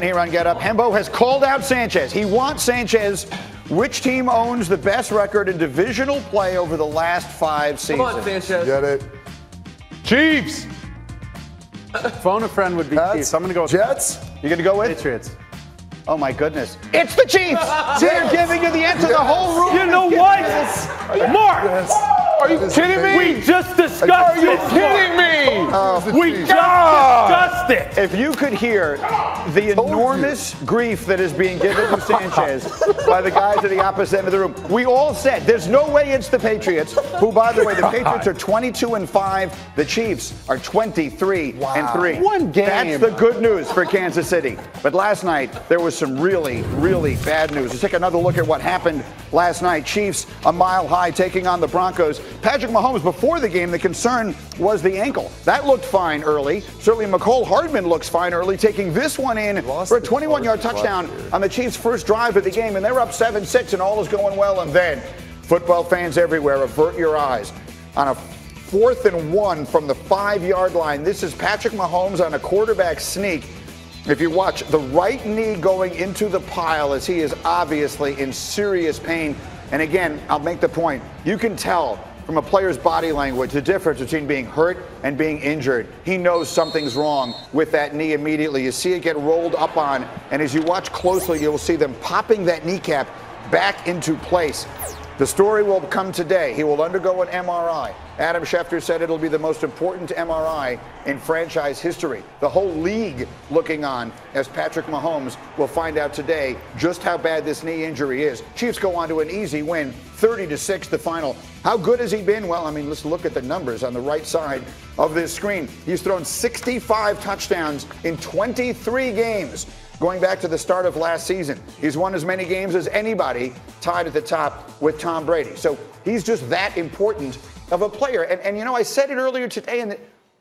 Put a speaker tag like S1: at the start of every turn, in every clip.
S1: Here on Get Up, Hembo has called out Sanchez. He wants Sanchez. Which team owns the best record in divisional play over the last 5 seasons?
S2: Come on, Sanchez.
S3: Get it.
S4: Chiefs.
S5: Phone a friend would be Chiefs. I'm going to go with
S3: Jets.
S1: You're going to go with?
S5: Patriots.
S1: Oh, my goodness. It's the Chiefs. They're giving you the answer. The whole room.
S4: You know what? Mark,
S3: Are you
S4: kidding me? We just discussed it. Are you kidding me? We just discussed it.
S1: If you could hear the enormous grief that is being given to Sanchez by the guys at the opposite end of the room, we all said there's no way it's the Patriots, who, by the way, the Patriots are 22-5. The Chiefs are 23-3.
S4: One game.
S1: That's the good news for Kansas City. But last night, there was some really, really bad news. Let's take another look at what happened last night. Chiefs a mile high taking on the Broncos. Patrick Mahomes, before the game, the concern was the ankle. That looked fine early. Certainly McCole Hardman looks fine early, taking this one in for a 21-yard touchdown on the Chiefs' first drive of the game. And they're up 7-6 and all is going well. And then football fans everywhere, avert your eyes. On a 4th and 1 from the 5-yard line, this is Patrick Mahomes on a quarterback sneak. If you watch the right knee going into the pile as he is obviously in serious pain. And again, I'll make the point. You can tell from a player's body language the difference between being hurt and being injured. He knows something's wrong with that knee immediately. You see it get rolled up on, and as you watch closely, you'll see them popping that kneecap back into place. The story will come today. He will undergo an MRI. Adam Schefter said it'll be the most important MRI in franchise history. The whole league looking on as Patrick Mahomes will find out today just how bad this knee injury is. Chiefs go on to an easy win, 30-6 the final. How good has he been? Well, I mean, let's look at the numbers on the right side of this screen. He's thrown 65 touchdowns in 23 games. Going back to the start of last season, he's won as many games as anybody, tied at the top with Tom Brady. So he's just that important of a player. And you know, I said it earlier today, and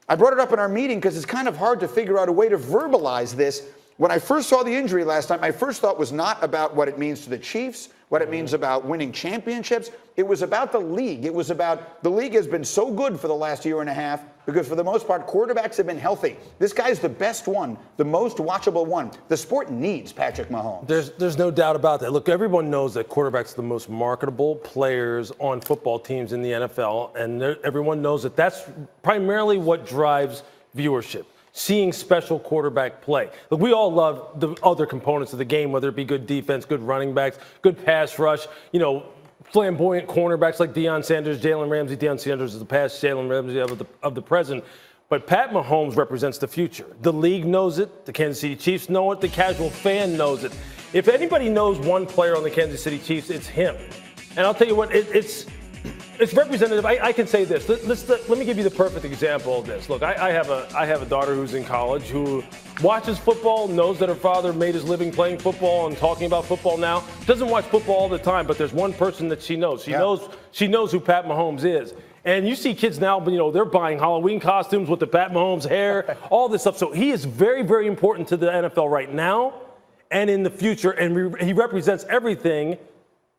S1: I brought it up in our meeting because it's kind of hard to figure out a way to verbalize this. When I first saw the injury last night, my first thought was not about what it means to the Chiefs, what it means about winning championships. It was about the league. It was about the league has been so good for the last year and a half because for the most part, quarterbacks have been healthy. This guy's the best one, the most watchable one. The sport needs Patrick Mahomes.
S4: There's no doubt about that. Look, everyone knows that quarterbacks are the most marketable players on football teams in the NFL, and everyone knows that that's primarily what drives viewership. Seeing special quarterback play. Look, we all love the other components of the game, whether it be good defense, good running backs, good pass rush, you know, flamboyant cornerbacks like Deion Sanders, Jalen Ramsey. Deion Sanders is the past, Jalen Ramsey of the present. But Pat Mahomes represents the future. The league knows it. The Kansas City Chiefs know it. The casual fan knows it. If anybody knows one player on the Kansas City Chiefs, it's him. And I'll tell you what, it's representative. I can say this. Let me give you the perfect example of this. Look, I have a daughter who's in college who watches football, knows that her father made his living playing football and talking about football now. Doesn't watch football all the time, but there's one person that she knows. She knows who Pat Mahomes is. And you see kids now, you know, they're buying Halloween costumes with the Pat Mahomes hair, all this stuff. So he is very, very important to the NFL right now and in the future, and he represents everything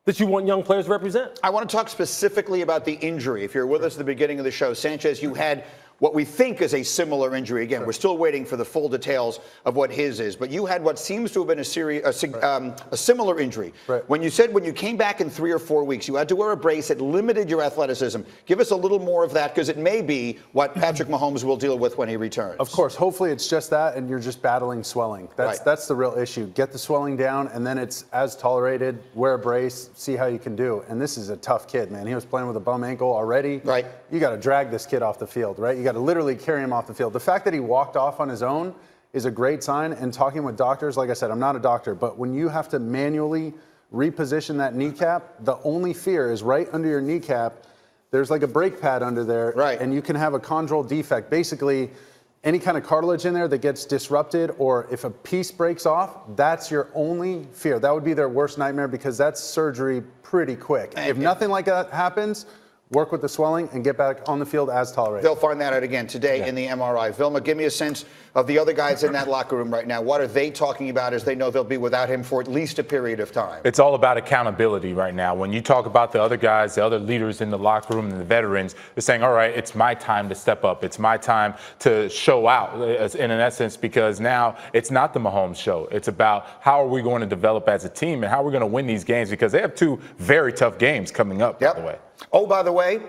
S4: that you want young players to represent.
S1: I want to talk specifically about the injury. If you're with us at the beginning of the show, Sanchez, you had what we think is a similar injury. Again, we're still waiting for the full details of what his is. But you had what seems to have been a similar injury.
S3: Right.
S1: When you said when you came back in 3 or 4 weeks, you had to wear a brace. It limited your athleticism. Give us a little more of that because it may be what Patrick Mahomes will deal with when he returns.
S5: Of course. Hopefully it's just that and you're just battling swelling. That's the real issue. Get the swelling down and then it's as tolerated. Wear a brace. See how you can do. And this is a tough kid, man. He was playing with a bum ankle already.
S1: Right. You
S5: got to drag this kid off the field, right? You got to literally carry him off the field. The fact that he walked off on his own is a great sign. And talking with doctors, like I said, I'm not a doctor, but when you have to manually reposition that kneecap, the only fear is right under your kneecap, there's like a brake pad under there.
S1: Right.
S5: And you can have a chondral defect. Basically, any kind of cartilage in there that gets disrupted, or if a piece breaks off, that's your only fear. That would be their worst nightmare because that's surgery pretty quick. If nothing like that happens, work with the swelling, and get back on the field as tolerated.
S1: They'll find that out again today in the MRI. Vilma, give me a sense of the other guys in that locker room right now. What are they talking about as they know they'll be without him for at least a period of time?
S2: It's all about accountability right now. When you talk about the other guys, the other leaders in the locker room and the veterans, they're saying, all right, it's my time to step up. It's my time to show out in an essence, because now it's not the Mahomes show. It's about how are we going to develop as a team and how we're going to win these games, because they have 2 very tough games coming up, by the way.
S1: Oh, by the way,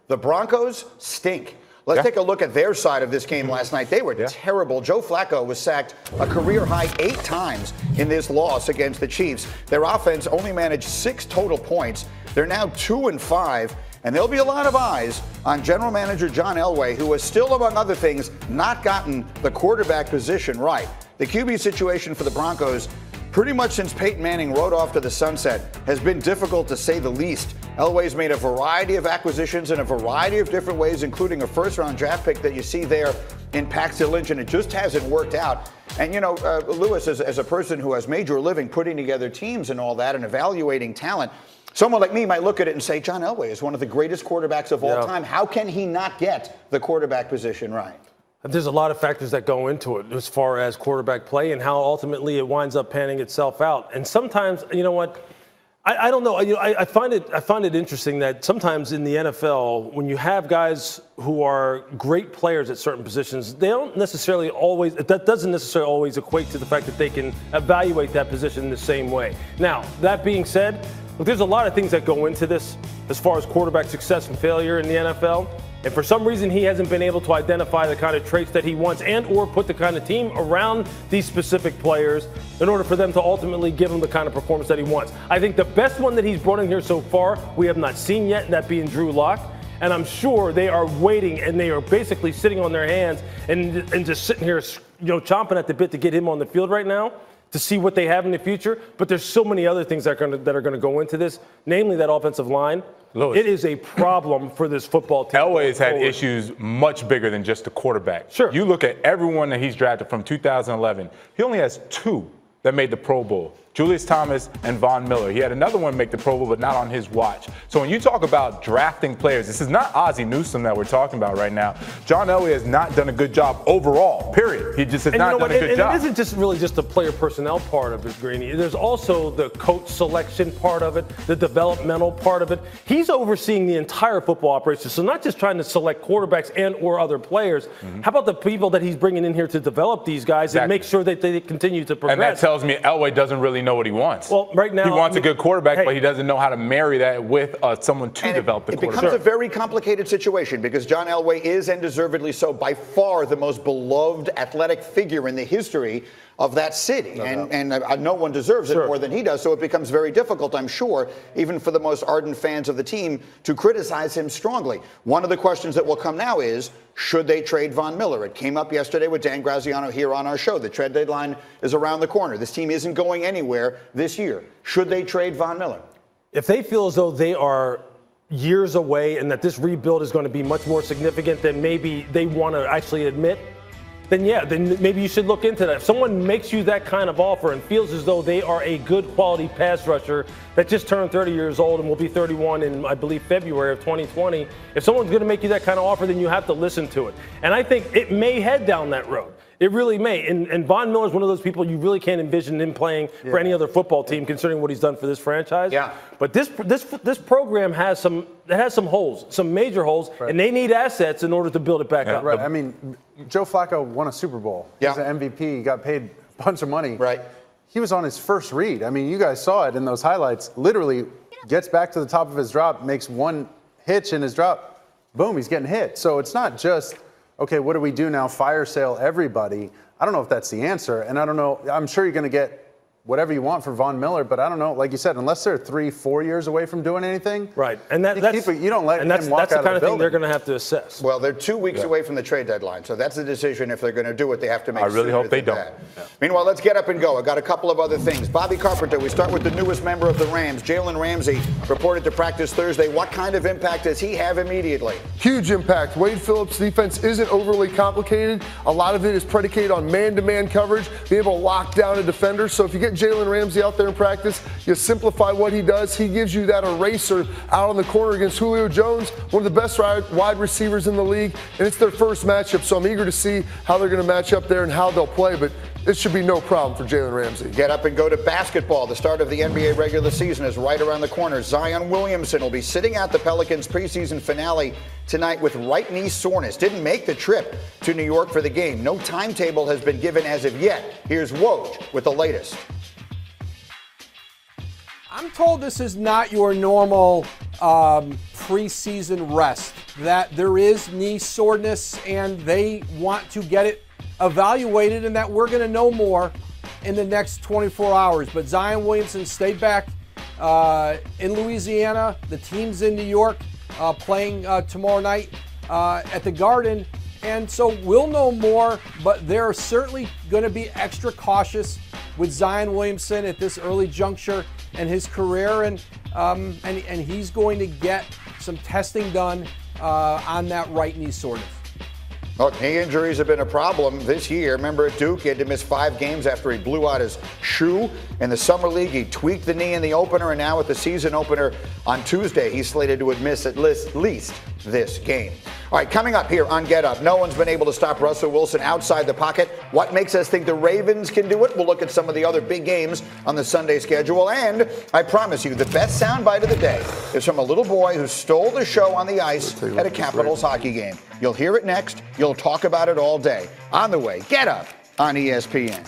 S1: the Broncos stink. Let's take a look at their side of this game last night. They were terrible. Joe Flacco was sacked a career-high 8 times in this loss against the Chiefs. Their offense only managed 6 total points. They're now 2-5, and there'll be a lot of eyes on general manager John Elway, who has still, among other things, not gotten the quarterback position right. The QB situation for the Broncos, pretty much since Peyton Manning rode off to the sunset, has been difficult to say the least. Elway's made a variety of acquisitions in a variety of different ways, including a first-round draft pick that you see there in Paxton Lynch, and it just hasn't worked out. And, you know, Lewis, as a person who has made your living putting together teams and all that and evaluating talent, someone like me might look at it and say, John Elway is one of the greatest quarterbacks of all time. How can he not get the quarterback position right?
S4: There's a lot of factors that go into it as far as quarterback play and how ultimately it winds up panning itself out. And sometimes, you know what, I don't know. I find it interesting that sometimes in the NFL, when you have guys who are great players at certain positions, they don't necessarily always. That doesn't necessarily always equate to the fact that they can evaluate that position the same way. Now, that being said, look, there's a lot of things that go into this as far as quarterback success and failure in the NFL. And for some reason, he hasn't been able to identify the kind of traits that he wants and or put the kind of team around these specific players in order for them to ultimately give him the kind of performance that he wants. I think the best one that he's brought in here so far, we have not seen yet, that being Drew Lock. And I'm sure they are waiting and they are basically sitting on their hands and just sitting here, you know, chomping at the bit to get him on the field right now to see what they have in the future. But there's so many other things that are going to go into this, namely that offensive line.
S2: Lewis,
S4: it is a problem for this football team.
S2: Elway's had issues much bigger than just the quarterback.
S4: Sure.
S2: You look at everyone that he's drafted from 2011, he only has 2 that made the Pro Bowl. Julius Thomas and Von Miller. He had another one make the Pro Bowl, but not on his watch. So when you talk about drafting players, this is not Ozzie Newsome that we're talking about right now. John Elway has not done a good job overall, period. He just has not done a good job.
S4: And it isn't just really just the player personnel part of it, Greeny. There's also the coach selection part of it, the developmental part of it. He's overseeing the entire football operation. So not just trying to select quarterbacks and or other players. How about the people that he's bringing in here to develop these guys and make sure that they continue to progress?
S2: And that tells me Elway doesn't really know what he wants.
S4: Well, right now
S2: he wants a good quarterback, but he doesn't know how to marry that with someone to develop the quarterback.
S1: It becomes a very complicated situation because John Elway is, and deservedly so, by far the most beloved athletic figure in the history of that city. And no one deserves it more than he does. So it becomes very difficult, I'm sure, even for the most ardent fans of the team, to criticize him strongly. One of the questions that will come now is, should they trade Von Miller? It came up yesterday with Dan Graziano here on our show. The trade deadline is around the corner. This team isn't going anywhere this year. Should they trade Von Miller?
S4: If they feel as though they are years away and that this rebuild is going to be much more significant than maybe they want to actually admit, then maybe you should look into that. If someone makes you that kind of offer and feels as though they are a good quality pass rusher that just turned 30 years old and will be 31 in, I believe, February of 2020, if someone's going to make you that kind of offer, then you have to listen to it. And I think it may head down that road. It really may. And Von Miller is one of those people you really can't envision him playing for any other football team, considering what he's done for this franchise.
S1: Yeah.
S4: But this program has some holes, some major holes, and they need assets in order to build it back up.
S5: Right. I mean, Joe Flacco won a Super Bowl. He's an MVP. He got paid a bunch of money.
S1: Right.
S5: He was on his first read. I mean, you guys saw it in those highlights. Literally gets back to the top of his drop, makes one hitch in his drop, boom, he's getting hit. So it's not just, okay, what do we do now? Fire sale everybody. I don't know if that's the answer. And I don't know. I'm sure you're going to get whatever you want for Von Miller, but I don't know. Like you said, unless they're 3-4 years away from doing anything,
S4: right? And you don't let him walk out of the building. That's the kind of thing they're going to have to assess.
S1: Well, they're 2 weeks away from the trade deadline, so that's the decision. If they're going to do it, they have to make.
S2: I really hope they don't.
S1: Yeah. Meanwhile, let's get up and go. I got a couple of other things. Bobby Carpenter. We start with the newest member of the Rams, Jalen Ramsey, reported to practice Thursday. What kind of impact does he have immediately?
S3: Huge impact. Wade Phillips' defense isn't overly complicated. A lot of it is predicated on man-to-man coverage, being able to lock down a defender. So if you get get Jalen Ramsey out there in practice, you simplify what he does. He gives you that eraser out on the corner against Julio Jones, one of the best wide receivers in the league, and it's their first matchup, so I'm eager to see how they're going to match up there and how they'll play, but it should be no problem for Jalen Ramsey.
S1: Get up and go to basketball. The start of the NBA regular season is right around the corner. Zion Williamson will be sitting out the Pelicans preseason finale tonight with right knee soreness. Didn't make the trip to New York for the game. No timetable has been given as of yet. Here's Woj with the latest.
S6: I'm told this is not your normal preseason rest, that there is knee soreness and they want to get it evaluated and that we're going to know more in the next 24 hours. But Zion Williamson stayed back in Louisiana. The team's in New York playing tomorrow night at the Garden. And so we'll know more, but they're certainly going to be extra cautious with Zion Williamson at this early juncture in his career. And he's going to get some testing done on that right knee soreness.
S1: Look, knee injuries have been a problem this year. Remember at Duke, he had to miss 5 games after he blew out his shoe. In the Summer League, he tweaked the knee in the opener, and now with the season opener on Tuesday, he's slated to miss at least this game. All right, coming up here on Get Up, no one's been able to stop Russell Wilson outside the pocket. What makes us think the Ravens can do it? We'll look at some of the other big games on the Sunday schedule. And I promise you, the best soundbite of the day is from a little boy who stole the show on the ice at a Capitals hockey game. You'll hear it next. You'll talk about it all day. On the way, Get Up on ESPN.